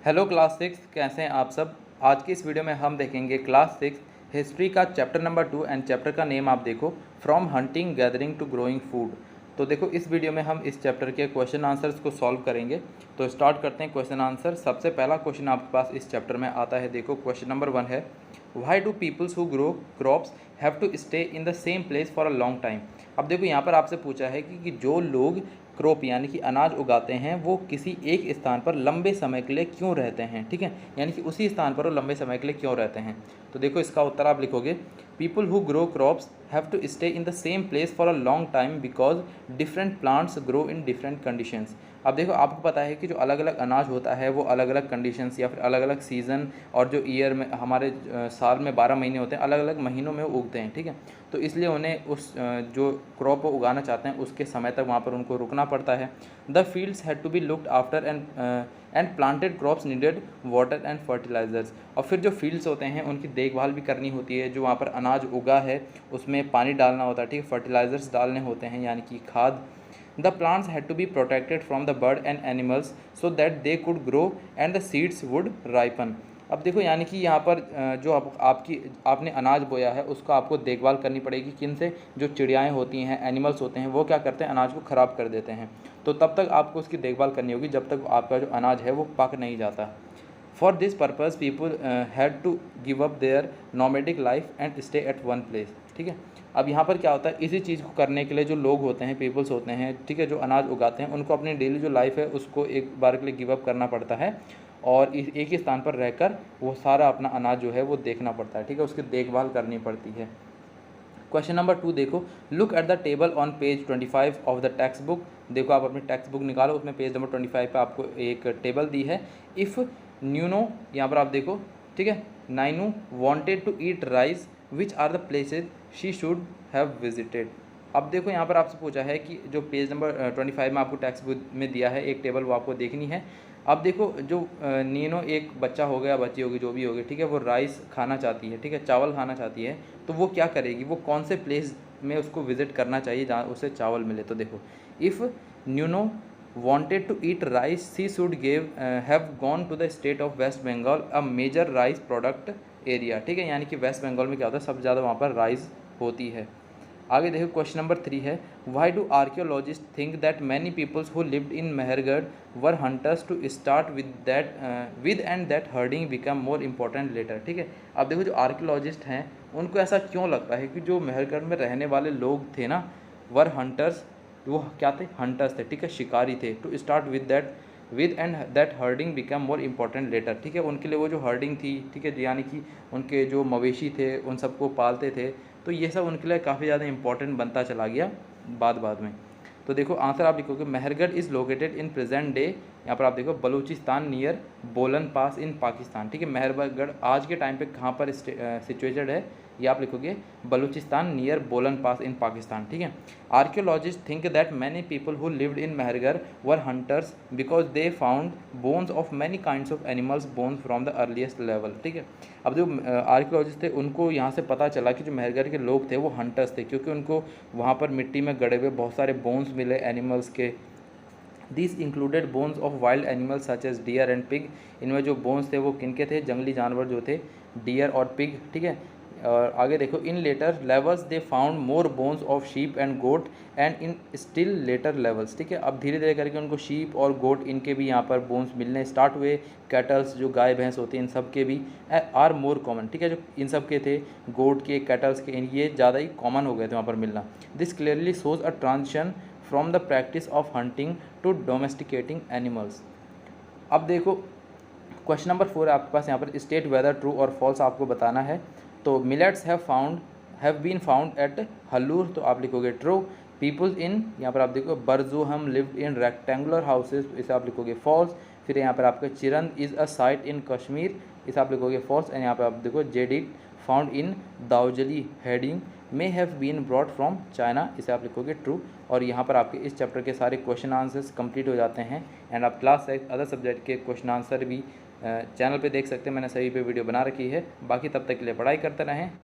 Hello class six, कैसे हैं आप सब। आज की इस वीडियो में हम देखेंगे क्लास सिक्स हिस्ट्री का चैप्टर नंबर 2 एंड चैप्टर का नेम आप देखो, from hunting gathering to growing food. तो देखो इस वीडियो में हम इस चैप्टर के क्वेश्चन आंसर्स को सॉल्व करेंगे। तो स्टार्ट करते हैं क्वेश्चन आंसर। सबसे पहला क्वेश्चन आपके पास इस चैप्टर में आता है। देखो क्वेश्चन नंबर 1 है, why do peoples who grow crops have to stay in the same place for a long time. अब देखो यहाँ पर आपसे पूछा है कि जो लोग क्रॉप यानी कि अनाज उगाते हैं वो किसी एक स्थान पर लंबे समय के लिए क्यों रहते हैं। ठीक है, यानी कि उसी स्थान पर वो लंबे समय के लिए क्यों रहते हैं। तो देखो इसका उत्तर आप लिखोगे, people who grow crops have to stay in the same place for a long time because different plants grow in different conditions. अब देखो आपको पता है कि जो अलग अलग अनाज होता है वो अलग अलग कंडीशंस या फिर अलग अलग सीज़न और जो ईयर में हमारे साल में 12 महीने होते हैं, अलग अलग महीनों में उगते हैं। ठीक है, तो इसलिए उन्हें उस जो क्रॉप वो उगाना चाहते हैं उसके समय तक वहाँ पर उनको रुकना पड़ता है। The fields had to be looked after and planted crops needed water and fertilisers. और फिर जो फील्ड्स होते हैं उनकी देखभाल भी करनी होती है। जो वहाँ पर अनाज उगा है उसमें पानी डालना होता है, ठीक है, फर्टिलाइजर्स डालने होते हैं यानी कि खाद। The plants had to be protected from the bird and animals so that they could grow and the seeds would ripen। अब देखो यानी कि यहाँ पर जो आपने अनाज बोया है उसका आपको देखभाल करनी पड़ेगी। किन से? जो चिड़ियाएँ होती हैं, एनिमल्स होते हैं, वो क्या करते हैं, अनाज को ख़राब कर देते हैं। तो तब तक आपको उसकी देखभाल करनी होगी जब तक आपका जो अनाज है वो पक नहीं जाता। For this purpose people had to give up their nomadic life and stay at one place. ठीक है, अब यहाँ पर क्या होता है, इसी चीज़ को करने के लिए जो लोग होते हैं, पीपल्स होते हैं, ठीक है, जो अनाज उगाते हैं, उनको अपनी डेली जो लाइफ है उसको एक बार के लिए गिव अप करना पड़ता है और एक ही स्थान पर रहकर वो सारा अपना अनाज जो है वो देखना पड़ता है। ठीक है, उसकी देखभाल करनी पड़ती है। क्वेश्चन नंबर 2 देखो, look at the table on page 25 of the text book. देखो आप अपनी टेक्स्ट बुक निकालो, उसमें पेज नंबर 25 पे आपको एक टेबल दी है। इफ़ न्यूनो, यहाँ पर आप देखो, ठीक है, नाइनू wanted to eat rice which are the places she should have visited. अब देखो यहाँ पर आपसे पूछा है कि जो पेज नंबर 25 में आपको टेक्स्ट बुक में दिया है एक टेबल, वो आपको देखनी है। अब देखो जो नीनो एक बच्चा हो गया, बच्ची होगी, जो भी होगी, ठीक है, वो राइस खाना चाहती है, ठीक है, चावल खाना चाहती है। तो वो क्या करेगी, वो कौन से प्लेस में उसको विजिट करना चाहिए जहाँ उसे चावल मिले। तो देखो, if न्यूनो wanted to eat rice she should have gone to the state of West Bengal, a major rice product area। ठीक है, यानी कि वेस्ट बंगाल में क्या होता है, सबसे ज़्यादा वहाँ पर राइस होती है। आगे देखो क्वेश्चन नंबर 3 है, why do archaeologist think that many peoples who lived in Mehrgarh were hunters to start with and that herding become more important later. ठीक है, अब देखो जो आर्कियोलॉजिस्ट हैं उनको ऐसा क्यों लगता है कि जो मेहरगढ़ में रहने वाले लोग थे ना, वर हंटर्स, वो क्या थे, हंटर्स थे, ठीक है, शिकारी थे। To start with and that herding become more important later. ठीक है, उनके लिए वो जो हर्डिंग थी, ठीक है, यानी कि उनके जो मवेशी थे उन सबको पालते थे, तो ये सब उनके लिए काफ़ी ज़्यादा इंपॉर्टेंट बनता चला गया बाद में। तो देखो आंसर आप लिखोगे, Mehrgarh is located in present day, यहाँ पर आप देखो बलूचिस्तान नियर बोलन पास इन पाकिस्तान। ठीक है, मेहरगढ़ आज के टाइम पे कहाँ पर सिचुएटेड है, ये आप लिखोगे बलूचिस्तान नियर बोलन पास इन पाकिस्तान। ठीक है, archaeologist think that many people who lived in Mehrgarh were hunters because they found bones of many kinds of animals bones from the earliest level. ठीक है, अब जो आर्कियोलॉजिस्ट थे उनको यहाँ से पता चला कि जो मेहरगढ़ के लोग थे वो हंटर्स थे, क्योंकि उनको वहाँ पर मिट्टी में गड़े हुए बहुत सारे बोन्स मिले एनिमल्स के। This included bones of wild animals such as deer and pig. इनमें जो बोन्स थे वो किनके थे, जंगली जानवर जो थे, डियर और पिग। ठीक है, और आगे देखो, in later levels they found more bones of sheep and goat and in still later levels. ठीक है, अब धीरे धीरे करके उनको शीप और गोट इनके भी यहाँ पर बोन्स मिलने स्टार्ट हुए। कैटल्स, जो गाय भैंस होती हैं, इन सब के भी आर मोर कॉमन। ठीक है, जो इन सब के थे, गोट के, कैटल्स के, ये ज़्यादा ही कॉमन हो गए थे वहाँ पर मिलना। This clearly shows a transition from the practice of hunting to domesticating animals. अब देखो क्वेश्चन नंबर 4 आपके पास, यहाँ पर स्टेट वेदर ट्रू और फॉल्स आपको बताना है। तो millets have been found at Hallur, तो आप लिखोगे ट्रू। पीपल्स इन, यहाँ पर आप देखो Burzahom lived in rectangular houses, इसे आप लिखोगे फॉल्स। फिर यहाँ पर आपका Chirand is a site in Kashmir, इसे आप लिखोगे फॉल्स। एंड यहाँ पर आप देखो jadeite found in Daojali Hading may have been brought from China, इसे आप लिखोगे ट्रू। और यहाँ पर आपके इस चैप्टर के सारे क्वेश्चन आंसर्स कंप्लीट हो जाते हैं। एंड आप क्लास अदर सब्जेक्ट के क्वेश्चन आंसर भी चैनल पे देख सकते हैं, मैंने सभी पे वीडियो बना रखी है। बाकी तब तक के लिए पढ़ाई करते रहें।